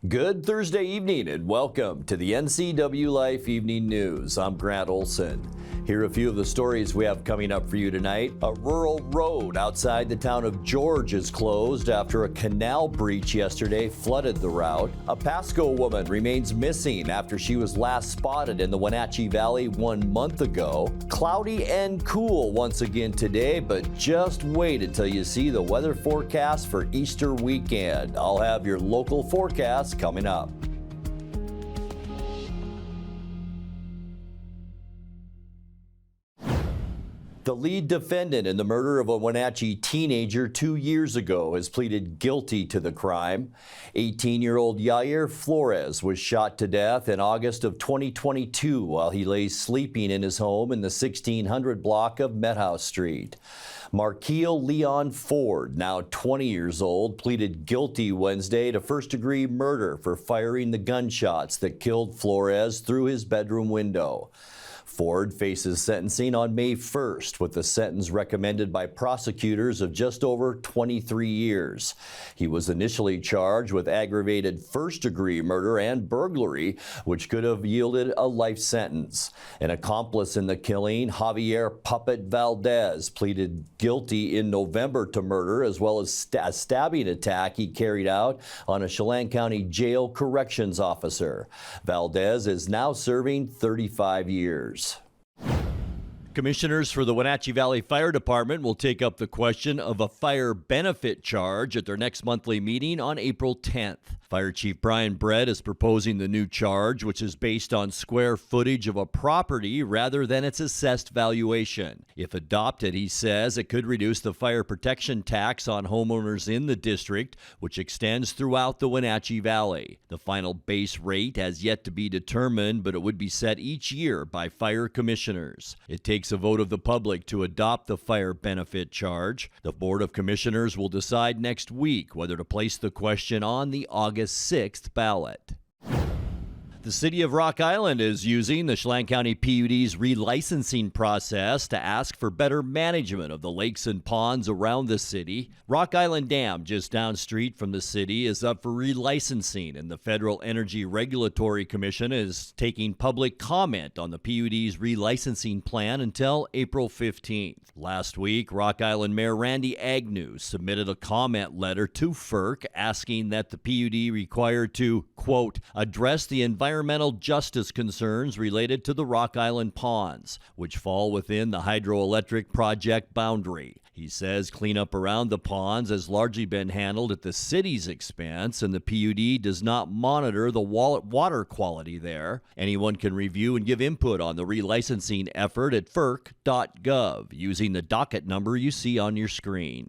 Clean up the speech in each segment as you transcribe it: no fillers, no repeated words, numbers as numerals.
Good Thursday evening and welcome to the NCWLIFE Evening News. I'm Grant Olson. Here are a few of the stories we have coming up for you tonight. A rural road outside the town of George is closed after a canal breach yesterday flooded the route. A Pasco woman remains missing after she was last spotted in the Wenatchee Valley 1 month ago. Cloudy and cool once again today, but just wait until you see the weather forecast for Easter weekend. I'll have your local forecast coming up. The lead defendant in the murder of a Wenatchee teenager 2 years ago has pleaded guilty to the crime. 18-year-old Yair Flores was shot to death in August of 2022 while he lay sleeping in his home in the 1600 block of Methouse Street. Marquil Leon Ford, now 20 years old, pleaded guilty Wednesday to first-degree murder for firing the gunshots that killed Flores through his bedroom window. Ford faces sentencing on May 1st with the sentence recommended by prosecutors of just over 23 years. He was initially charged with aggravated first-degree murder and burglary, which could have yielded a life sentence. An accomplice in the killing, Javier Puppet Valdez, pleaded guilty in November to murder as well as a stabbing attack he carried out on a Chelan County Jail corrections officer. Valdez is now serving 35 years. Commissioners for the Wenatchee Valley Fire Department will take up the question of a fire benefit charge at their next monthly meeting on April 10th. Fire Chief Brian Brett is proposing the new charge, which is based on square footage of a property rather than its assessed valuation. If adopted, he says, it could reduce the fire protection tax on homeowners in the district, which extends throughout the Wenatchee Valley. The final base rate has yet to be determined, but it would be set each year by fire commissioners. It takes a vote of the public to adopt the fire benefit charge. The Board of Commissioners will decide next week whether to place the question on the August 6th ballot. The city of Rock Island is using the Chelan County PUD's relicensing process to ask for better management of the lakes and ponds around the city. Rock Island Dam, just downstreet from the city, is up for relicensing, and the Federal Energy Regulatory Commission is taking public comment on the PUD's relicensing plan until April 15th. Last week, Rock Island Mayor Randy Agnew submitted a comment letter to FERC asking that the PUD required to, quote, address the environmental justice concerns related to the Rock Island ponds, which fall within the hydroelectric project boundary. He says cleanup around the ponds has largely been handled at the city's expense, and the PUD does not monitor the water quality there. Anyone can review and give input on the relicensing effort at ferc.gov using the docket number you see on your screen.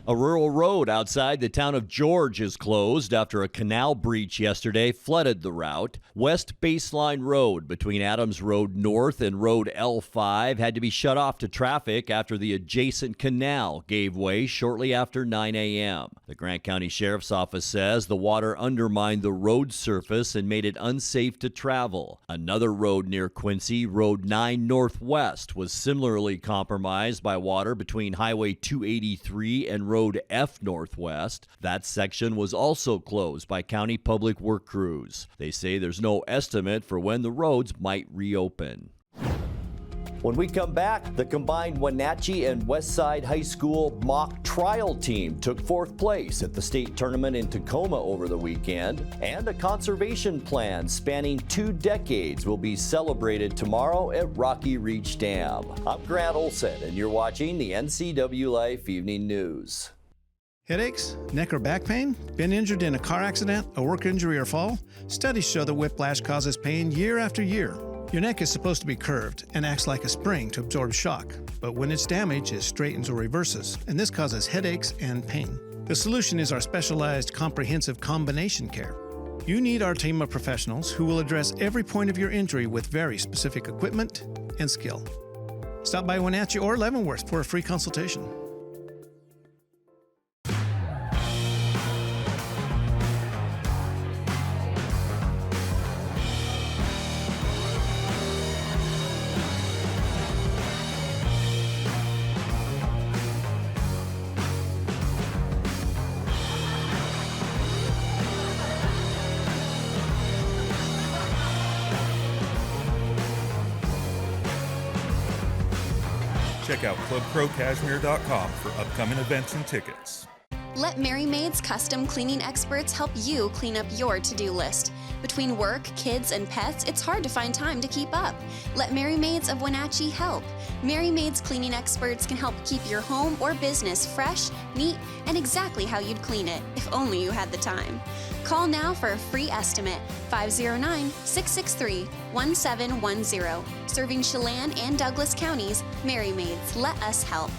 A rural road outside the town of George is closed after a canal breach yesterday flooded the route. West Baseline Road between Adams Road North and Road L5 had to be shut off to traffic after the adjacent canal gave way shortly after 9 a.m. The Grant County Sheriff's Office says the water undermined the road surface and made it unsafe to travel. Another road near Quincy, Road 9 Northwest, was similarly compromised by water between Highway 283 and Road F Northwest. That section was also closed by county public work crews. They say there's no estimate for when the roads might reopen. When we come back, the combined Wenatchee and Westside High School mock trial team took fourth place at the state tournament in Tacoma over the weekend, and a conservation plan spanning 2 decades will be celebrated tomorrow at Rocky Reach Dam. I'm Grant Olson, and you're watching the NCWLIFE Evening News. Headaches, neck or back pain? Been injured in a car accident, a work injury, or fall? Studies show that whiplash causes pain year after year. Your neck is supposed to be curved and acts like a spring to absorb shock, but when it's damaged, it straightens or reverses, and this causes headaches and pain. The solution is our specialized comprehensive combination care. You need our team of professionals who will address every point of your injury with very specific equipment and skill. Stop by Wenatchee or Leavenworth for a free consultation. Check out clubcrowcashmere.com for upcoming events and tickets. Let Merry Maids custom cleaning experts help you clean up your to-do list. Between work, kids, and pets, it's hard to find time to keep up. Let Merry Maids of Wenatchee help. Merry Maids cleaning experts can help keep your home or business fresh, neat, and exactly how you'd clean it, if only you had the time. Call now for a free estimate, 509-663-1710. Serving Chelan and Douglas counties, Merry Maids, let us help.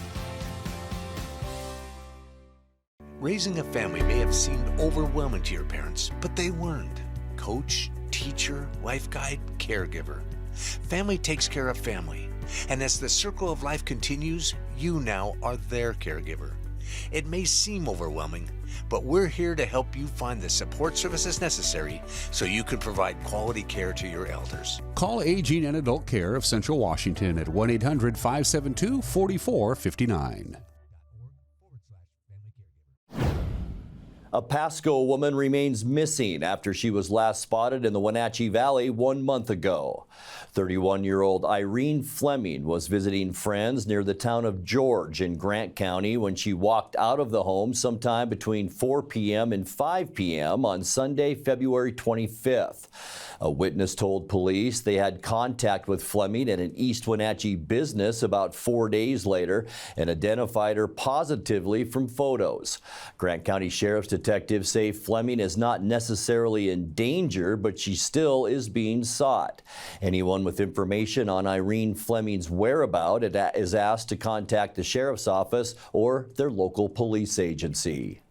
Raising a family may have seemed overwhelming to your parents, but they weren't. Coach, teacher, life guide, caregiver. Family takes care of family. And as the circle of life continues, you now are their caregiver. It may seem overwhelming, but we're here to help you find the support services necessary so you can provide quality care to your elders. Call Aging and Adult Care of Central Washington at 1-800-572-4459. A Pasco woman remains missing after she was last spotted in the Wenatchee Valley 1 month ago. 31-year-old Irene Fleming was visiting friends near the town of George in Grant County when she walked out of the home sometime between 4 p.m. and 5 p.m. on Sunday, February 25th. A witness told police they had contact with Fleming at an East Wenatchee business about 4 days later and identified her positively from photos. Grant County Sheriff's detectives say Fleming is not necessarily in danger, but she still is being sought. Anyone with information on Irene Fleming's whereabouts is asked to contact the sheriff's office or their local police agency.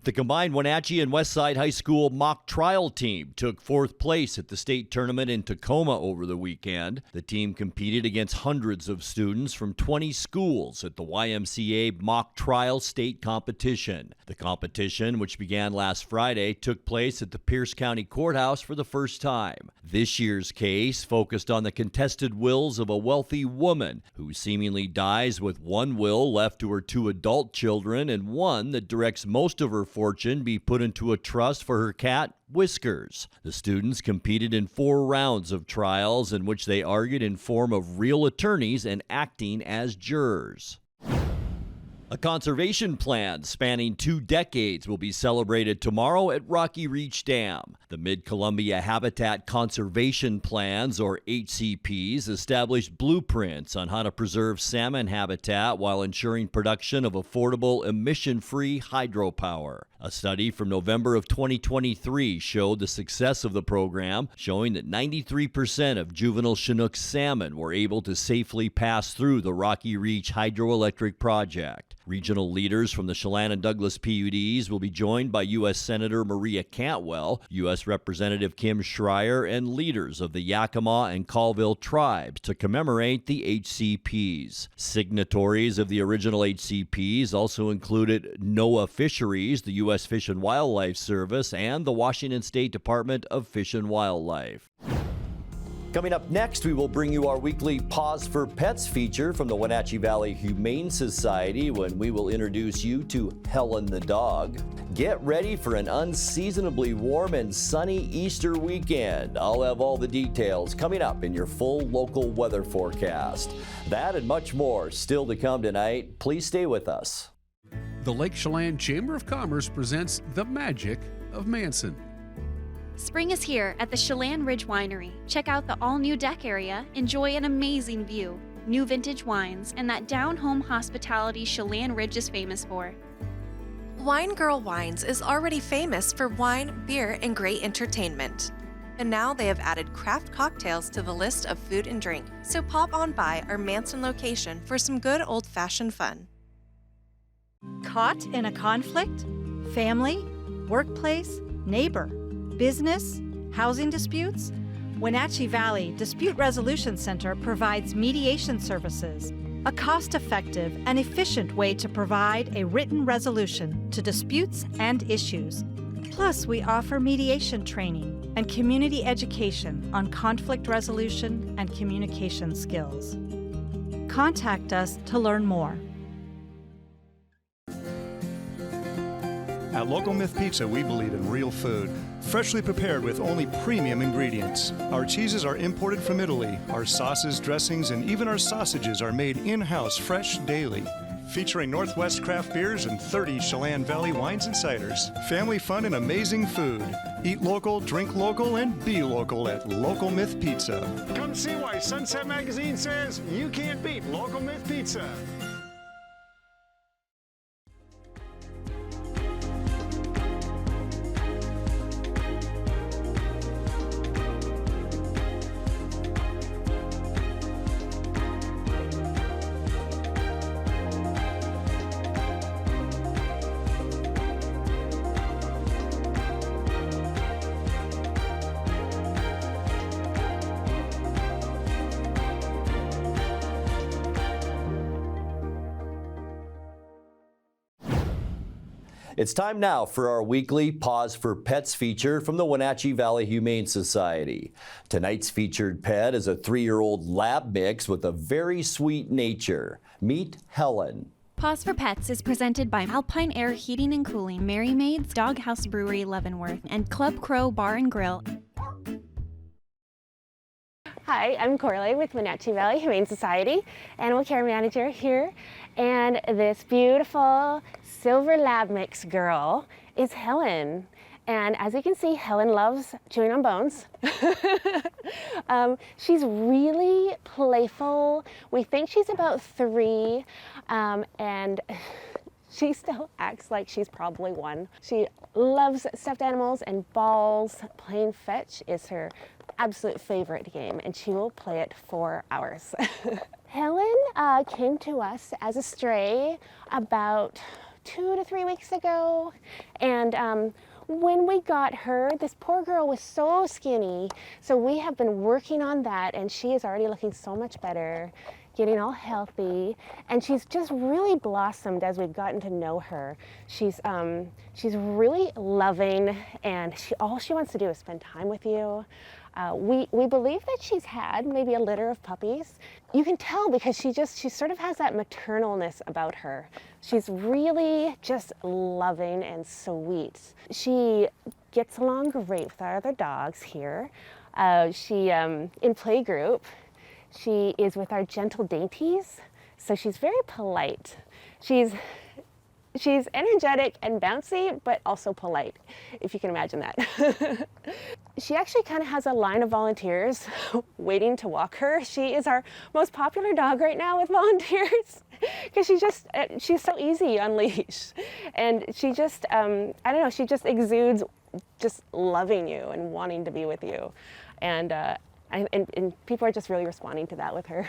The combined Wenatchee and Westside High School mock trial team took 4th place at the state tournament in Tacoma over the weekend. The team competed against hundreds of students from 20 schools at the YMCA mock trial state competition. The competition, which began last Friday, took place at the Pierce County Courthouse for the first time. This year's case focused on the contested wills of a wealthy woman who seemingly dies with one will left to her 2 adult children and one that directs most of her fortune be put into a trust for her cat, Whiskers. The students competed in 4 rounds of trials in which they argued in form of real attorneys and acting as jurors. A conservation plan spanning 2 decades will be celebrated tomorrow at Rocky Reach Dam. The Mid-Columbia Habitat Conservation Plans, or HCPs, established blueprints on how to preserve salmon habitat while ensuring production of affordable, emission-free hydropower. A study from November of 2023 showed the success of the program, showing that 93% of juvenile Chinook salmon were able to safely pass through the Rocky Reach hydroelectric project. Regional leaders from the Chelan and Douglas PUDs will be joined by U.S. Senator Maria Cantwell, U.S. Representative Kim Schreier, and leaders of the Yakima and Colville tribes to commemorate the HCPs. Signatories of the original HCPs also included NOAA Fisheries, the U.S. Fish and Wildlife Service, and the Washington State Department of Fish and Wildlife. Coming up next, we will bring you our weekly Pause for Pets feature from the Wenatchee Valley Humane Society when we will introduce you to Helen the dog. Get ready for an unseasonably warm and sunny Easter weekend. I'll have all the details coming up in your full local weather forecast. That and much more still to come tonight. Please stay with us. The Lake Chelan Chamber of Commerce presents The Magic of Manson. Spring is here at the Chelan Ridge Winery. Check out the all-new deck area, enjoy an amazing view, new vintage wines, and that down-home hospitality Chelan Ridge is famous for. Wine Girl Wines is already famous for wine, beer, and great entertainment. And now they have added craft cocktails to the list of food and drink, so pop on by our Manson location for some good old-fashioned fun. Caught in a conflict? Family? Workplace? Neighbor? Business? Housing disputes? Wenatchee Valley Dispute Resolution Center provides mediation services, a cost-effective and efficient way to provide a written resolution to disputes and issues. Plus, we offer mediation training and community education on conflict resolution and communication skills. Contact us to learn more. At Local Myth Pizza, we believe in real food, freshly prepared with only premium ingredients. Our cheeses are imported from Italy. Our sauces, dressings, and even our sausages are made in-house fresh daily. Featuring Northwest craft beers and 30 Chelan Valley wines and ciders. Family fun and amazing food. Eat local, drink local, and be local at Local Myth Pizza. Come see why Sunset Magazine says you can't beat Local Myth Pizza. It's time now for our weekly Pause for Pets feature from the Wenatchee Valley Humane Society. Tonight's featured pet is a 3-year-old lab mix with a very sweet nature. Meet Helen. Pause for Pets is presented by Alpine Air Heating and Cooling, Mary Maid's Doghouse Brewery Leavenworth, and Club Crow Bar and Grill. Hi, I'm Coralie with Wenatchee Valley Humane Society, Animal Care Manager here, and this beautiful silver lab mix girl is Helen. And as you can see, Helen loves chewing on bones. She's really playful. We think she's about 3, and she still acts like she's probably 1. She loves stuffed animals and balls. Playing fetch is her absolute favorite game, and she will play it for hours. Helen came to us as a stray about 2 to 3 weeks ago, and when we got her, this poor girl was so skinny, so we have been working on that, and she is already looking so much better, getting all healthy, and she's just really blossomed as we've gotten to know her. She's really loving, and all she wants to do is spend time with you. We believe that she's had maybe a litter of puppies. You can tell because she sort of has that maternalness about her. She's really just loving and sweet. She gets along great with our other dogs here. In playgroup, she is with our gentle dainties, so she's very polite. She's energetic and bouncy, but also polite, if you can imagine that. She actually kind of has a line of volunteers waiting to walk her. She is our most popular dog right now with volunteers because she's so easy on leash. And she just, I don't know, she just exudes just loving you and wanting to be with you. And people are just really responding to that with her.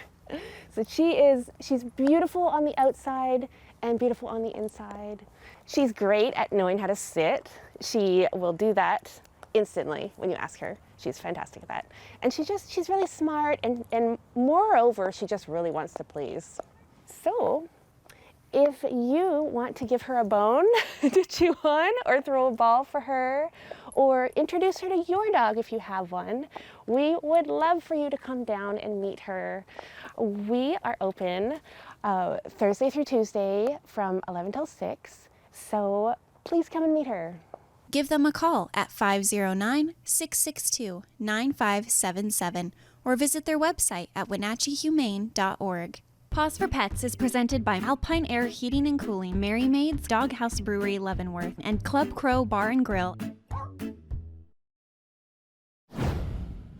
So she's beautiful on the outside and beautiful on the inside. She's great at knowing how to sit. She will do that instantly when you ask her. She's fantastic at that. And she's really smart, and moreover, she just really wants to please. So if you want to give her a bone to chew on, or throw a ball for her, or introduce her to your dog if you have one, we would love for you to come down and meet her. We are open Thursday through Tuesday from 11 till 6, so please come and meet her. Give them a call at 509-662-9577 or visit their website at wenatcheehumane.org. Pause for Pets is presented by Alpine Air Heating and Cooling, Mary Maid's Doghouse Brewery Leavenworth, and Club Crow Bar and Grill.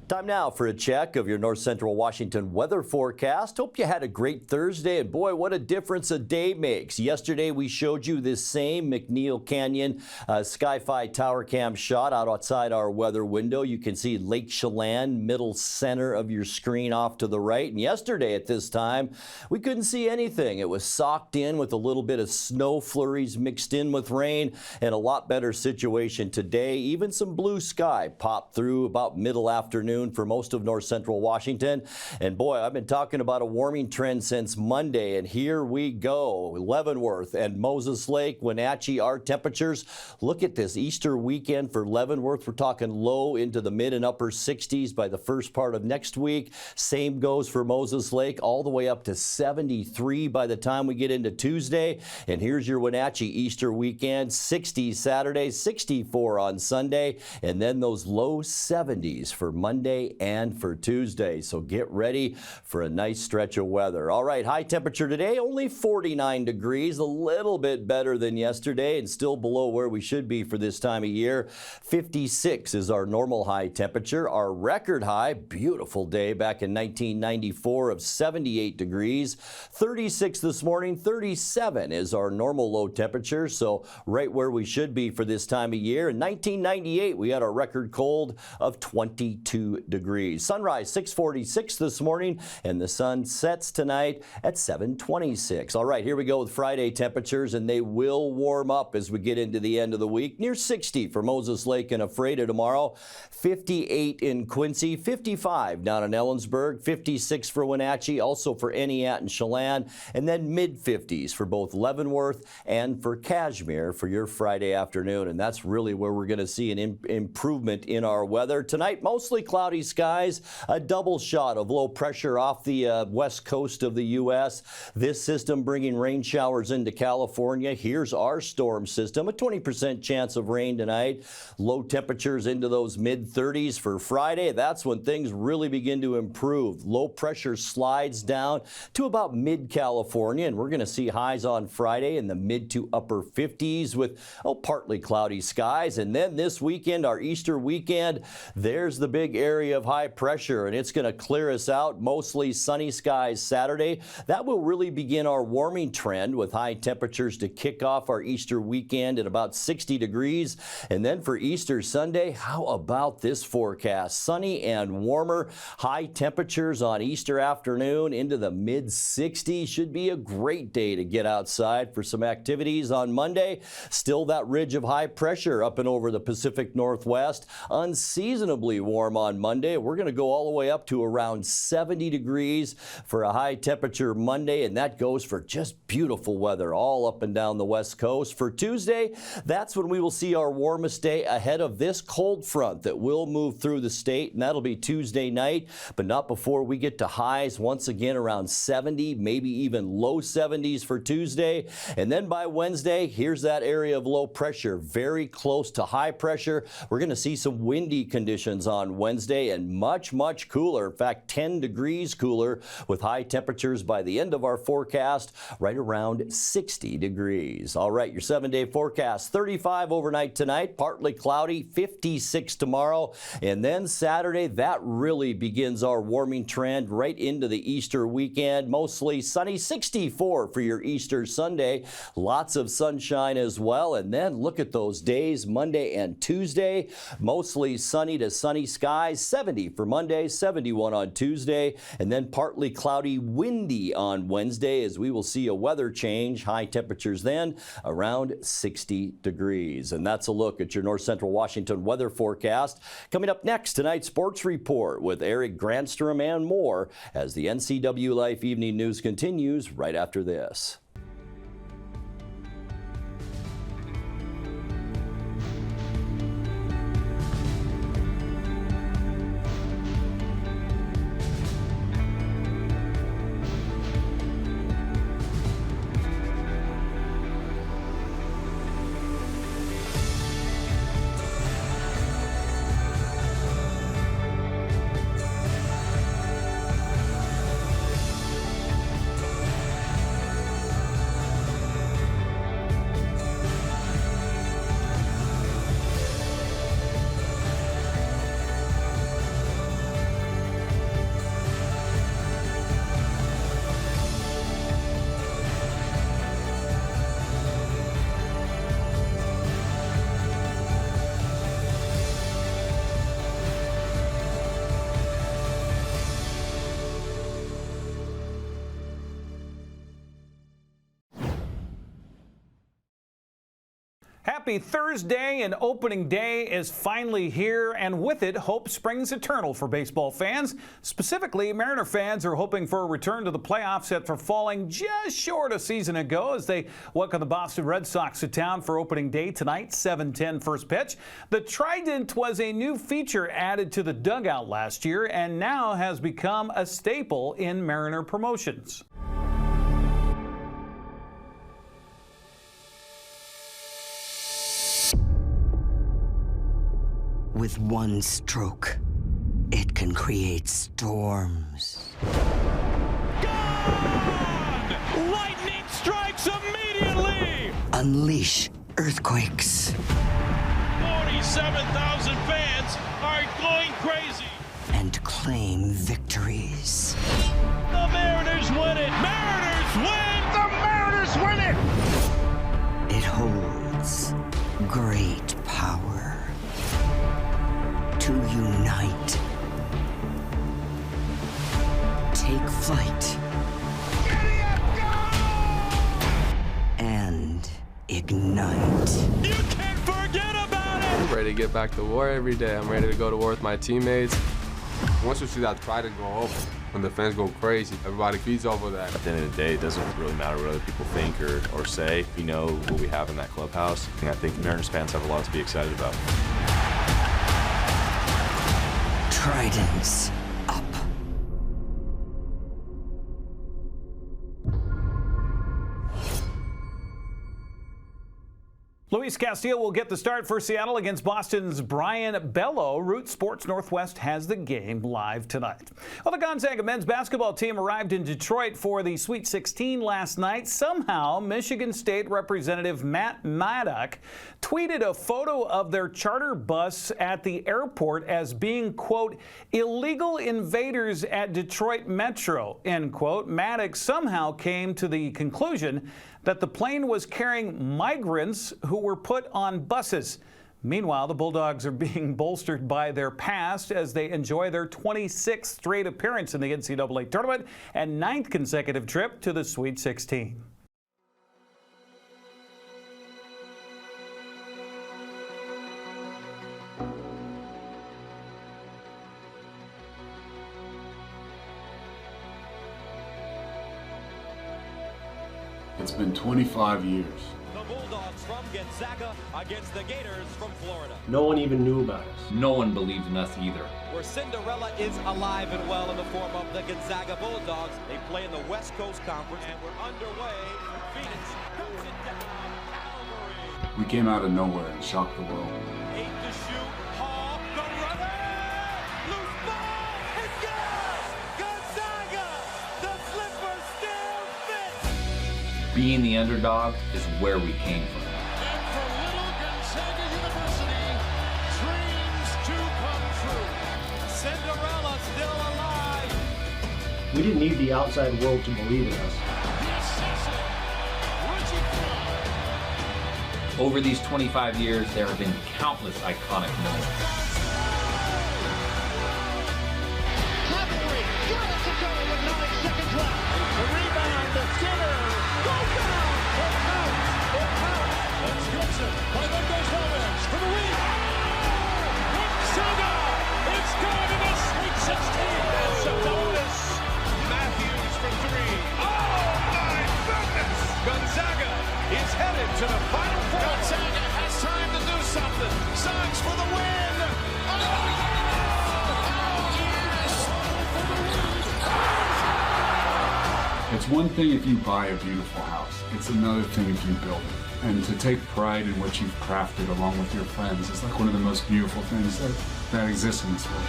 Time now for a check of your North Central Washington weather forecast. Hope you had a great Thursday, and boy, what a difference a day makes. Yesterday we showed you this same McNeil Canyon Sky-Fi Tower Cam shot out outside our weather window. You can see Lake Chelan, middle center of your screen off to the right. And yesterday at this time, we couldn't see anything. It was socked in with a little bit of snow flurries mixed in with rain, and a lot better situation today. Even some blue sky popped through about middle afternoon afternoon for most of north central Washington. And boy, I've been talking about a warming trend since Monday, and here we go. Leavenworth and Moses Lake, Wenatchee, our temperatures. Look at this Easter weekend for Leavenworth. We're talking low into the mid and upper 60s by the first part of next week. Same goes for Moses Lake, all the way up to 73 by the time we get into Tuesday. And here's your Wenatchee Easter weekend, 60 Saturday, 64 on Sunday, and then those low 70s for Monday and for Tuesday. So get ready for a nice stretch of weather. All right, high temperature today, only 49 degrees, a little bit better than yesterday and still below where we should be for this time of year. 56 is our normal high temperature. Our record high, beautiful day back in 1994 of 78 degrees. 36 this morning, 37 is our normal low temperature, so right where we should be for this time of year. In 1998, we had a record cold of 22 degrees. Sunrise 6:46 this morning, and the sun sets tonight at 7:26. All right, here we go with Friday temperatures, and they will warm up as we get into the end of the week. Near 60 for Moses Lake and Ephrata tomorrow, 58 in Quincy, 55 down in Ellensburg, 56 for Wenatchee, also for Eniat and Chelan, and then mid-50s for both Leavenworth and for Cashmere for your Friday afternoon. And that's really where we're going to see an improvement in our weather. Tonight, mostly cloudy skies, a double shot of low pressure off the west coast of the U.S. This system bringing rain showers into California. Here's our storm system, a 20% chance of rain tonight. Low temperatures into those mid-30s for Friday. That's when things really begin to improve. Low pressure slides down to about mid-California, and we're going to see highs on Friday in the mid to upper 50s with partly cloudy skies. And then this weekend, our Easter weekend, there's the big area of high pressure, and it's going to clear us out. Mostly sunny skies Saturday. That will really begin our warming trend with high temperatures to kick off our Easter weekend at about 60 degrees. And then for Easter Sunday, how about this forecast? Sunny and warmer. High temperatures on Easter afternoon into the mid-60s. Should be a great day to get outside for some activities on Monday. Still that ridge of high pressure up and over the Pacific Northwest. Unseasonably warm on Monday. We're going to go all the way up to around 70 degrees for a high temperature Monday, and that goes for just beautiful weather all up and down the West Coast. For Tuesday, that's when we will see our warmest day ahead of this cold front that will move through the state, and that'll be Tuesday night, but not before we get to highs once again around 70, maybe even low 70s for Tuesday. And then by Wednesday, here's that area of low pressure, very close to high pressure. We're going to see some windy conditions on Wednesday and much, much cooler. In fact, 10 degrees cooler with high temperatures by the end of our forecast, right around 60 degrees. All right, your 7-day forecast, 35 overnight tonight, partly cloudy, 56 tomorrow. And then Saturday, that really begins our warming trend right into the Easter weekend. Mostly sunny, 64 for your Easter Sunday. Lots of sunshine as well. And then look at those days, Monday and Tuesday. Mostly sunny to sunny skies, 70 for Monday, 71 on Tuesday, and then partly cloudy, windy on Wednesday as we will see a weather change. High temperatures then around 60 degrees. And that's a look at your North Central Washington weather forecast. Coming up next, tonight's sports report with Eric Granstrom and more as the NCWLIFE Evening News continues right after this. Happy Thursday, and opening day is finally here, and with it, hope springs eternal for baseball fans. Specifically, Mariner fans are hoping for a return to the playoffs after falling just short a season ago as they welcome the Boston Red Sox to town for opening day tonight, 7:10 first pitch. The Trident was a new feature added to the dugout last year and now has become a staple in Mariner promotions. With one stroke, it can create storms. Gone! Lightning strikes immediately! Unleash earthquakes. 47,000 fans are going crazy! And claim victories. The Mariners win it! Mariners win! The Mariners win it! It holds great power. To unite, take flight, and ignite. You can't forget about it! I'm ready to get back to war every day. I'm ready to go to war with my teammates. Once you see that pride go up, when the fans go crazy, everybody feeds off of that. At the end of the day, it doesn't really matter what other people think or say. We know what we have in that clubhouse, and I think Mariners fans have a lot to be excited about. Tridents up. Luis Castillo will get the start for Seattle against Boston's Brian Bello. Root Sports Northwest has the game live tonight. Well, the Gonzaga men's basketball team arrived in Detroit for the Sweet 16 last night. Somehow, Michigan State Representative Matt Maddock tweeted a photo of their charter bus at the airport as being, quote, illegal invaders at Detroit Metro, end quote. Maddock somehow came to the conclusion that the plane was carrying migrants who were put on buses. Meanwhile, the Bulldogs are being bolstered by their past as they enjoy their 26th straight appearance in the NCAA tournament and 9th consecutive trip to the Sweet 16. It's been 25 years. The Bulldogs from Gonzaga against the Gators from Florida. No one even knew about us. No one believed in us either. Where Cinderella is alive and well in the form of the Gonzaga Bulldogs. They play in the West Coast Conference, and we're underway from Phoenix. Puts it down, Calvary. We came out of nowhere and shocked the world. 8 to shoot. Hall, the runner. Loose ball. It's good. Gonzaga. The slipper still fits. Being the underdog is where we came from. And for little Gonzaga University, dreams to come true. Cinderella still alive. We didn't need the outside world to believe in us. Over these 25 years, there have been countless iconic moments. Cavalry got it to go with 9 seconds left. The rebound to Skinner. Go down. It counts. It counts. That's Gibson. By then goes Williams for the lead. Gonzaga. It's going to the Sweet 16. And Sabonis. Matthews for 3. Oh my goodness. Gonzaga is headed to the Final Four. Gonzaga has time to do something. Sox for the win. It's one thing if you buy a beautiful house. It's another thing if you build it. And to take pride in what you've crafted along with your friends is like one of the most beautiful things that exists in this world.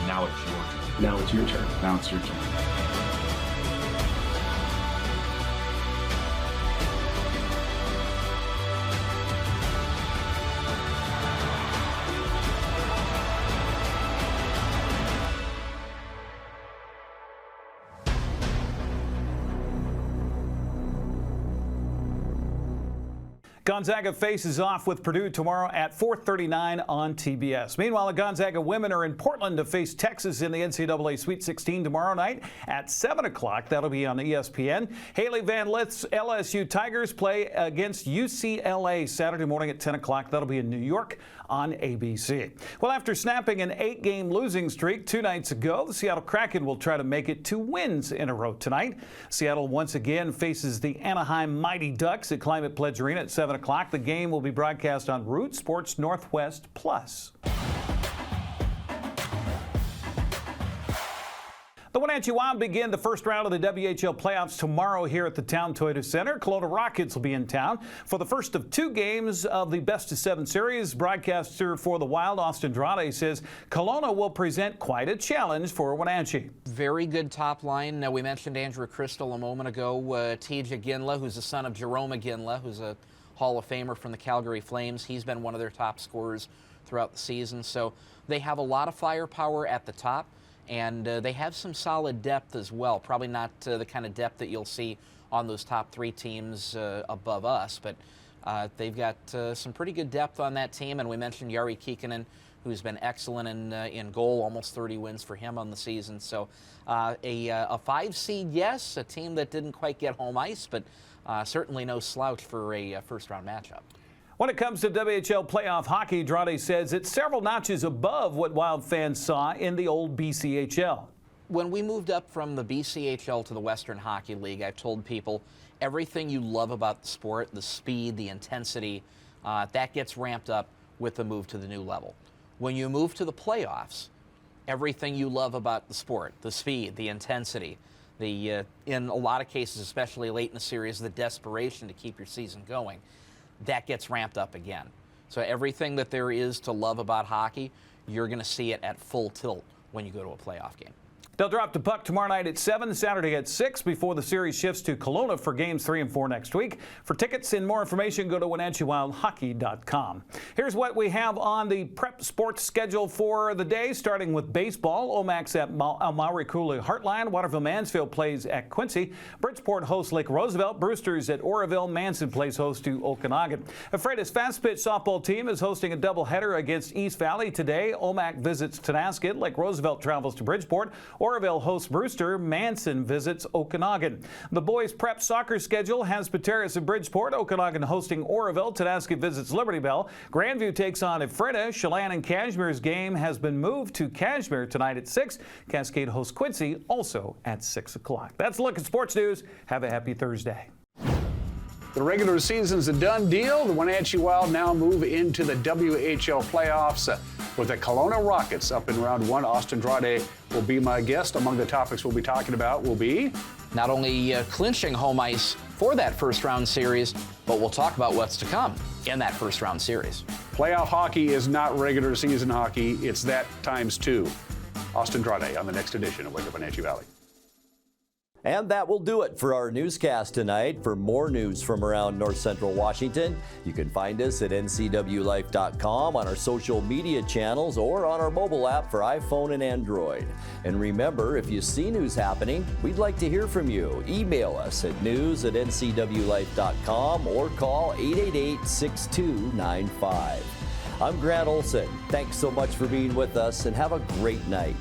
Now it's your turn. Now it's your turn. Now it's your turn. Gonzaga faces off with Purdue tomorrow at 4:39 on TBS. Meanwhile, the Gonzaga women are in Portland to face Texas in the NCAA Sweet 16 tomorrow night at 7 o'clock. That'll be on ESPN. Haley Van Lith's LSU Tigers play against UCLA Saturday morning at 10 o'clock. That'll be in New York on ABC. Well, after snapping an 8-game losing streak 2 nights ago, the Seattle Kraken will try to make it 2 wins in a row tonight. Seattle once again faces the Anaheim Mighty Ducks at Climate Pledge Arena at 7 o'clock. The game will be broadcast on Root Sports Northwest Plus. The Wenatchee Wild begin the first round of the WHL playoffs tomorrow here at the Town Toyota Center. Kelowna Rockets will be in town for the first of 2 games of the best-of-7 series. Broadcaster for the Wild, Austin Drade, says Kelowna will present quite a challenge for Wenatchee. Very good top line. Now, we mentioned Andrew Crystal a moment ago. Teja Ginla, who's the son of Jerome Ginla, who's a Hall of Famer from the Calgary Flames. He's been one of their top scorers throughout the season. So they have a lot of firepower at the top. And they have some solid depth as well. Probably not the kind of depth that you'll see on those top 3 teams above us, but they've got some pretty good depth on that team. And we mentioned Jari Kikkonen, who's been excellent in goal, almost 30 wins for him on the season. So a 5 seed, yes, a team that didn't quite get home ice, but certainly no slouch for a first-round matchup. When it comes to WHL playoff hockey, Drade says it's several notches above what Wild fans saw in the old BCHL. When we moved up from the BCHL to the Western Hockey League, I've told people everything you love about the sport, the speed, the intensity, that gets ramped up with the move to the new level. When you move to the playoffs, everything you love about the sport, the speed, the intensity, in a lot of cases, especially late in the series, the desperation to keep your season going, that gets ramped up again. So everything that there is to love about hockey, you're going to see it at full tilt when you go to a playoff game. They'll drop the puck tomorrow night at 7, Saturday at 6, before the series shifts to Kelowna for games 3 and 4 next week. For tickets and more information, go to WenatcheeWildHockey.com. Here's what we have on the prep sports schedule for the day, starting with baseball. Omax at Mauri-Cooley Heartland. Waterville Mansfield plays at Quincy. Bridgeport hosts Lake Roosevelt. Brewsters at Oroville. Manson plays host to Okanagan. Freitas fast pitch softball team is hosting a doubleheader against East Valley today. Omac visits Tonasket. Lake Roosevelt travels to Bridgeport. Oroville hosts Brewster. Manson visits Okanagan. The boys' prep soccer schedule has Pateras at Bridgeport. Okanagan hosting Oroville. Tonasket visits Liberty Bell. Grandview takes on Ephrata. Chelan and Cashmere's game has been moved to Cashmere tonight at 6. Cascade hosts Quincy also at 6 o'clock. That's a look at sports news. Have a happy Thursday. The regular season's a done deal. The Wenatchee Wild now move into the WHL playoffs with the Kelowna Rockets up in round 1. Austin Drade will be my guest. Among the topics we'll be talking about will be not only clinching home ice for that first-round series, but we'll talk about what's to come in that first-round series. Playoff hockey is not regular season hockey. It's that times 2. Austin Drade on the next edition of Wake Up Wenatchee Valley. And that will do it for our newscast tonight. For more news from around North Central Washington, you can find us at NCWLIFE.com, on our social media channels, or on our mobile app for iPhone and Android. And remember, if you see news happening, we'd like to hear from you. Email us at news@ncwlife.com or call 888-6295. I'm Grant Olson. Thanks so much for being with us, and have a great night.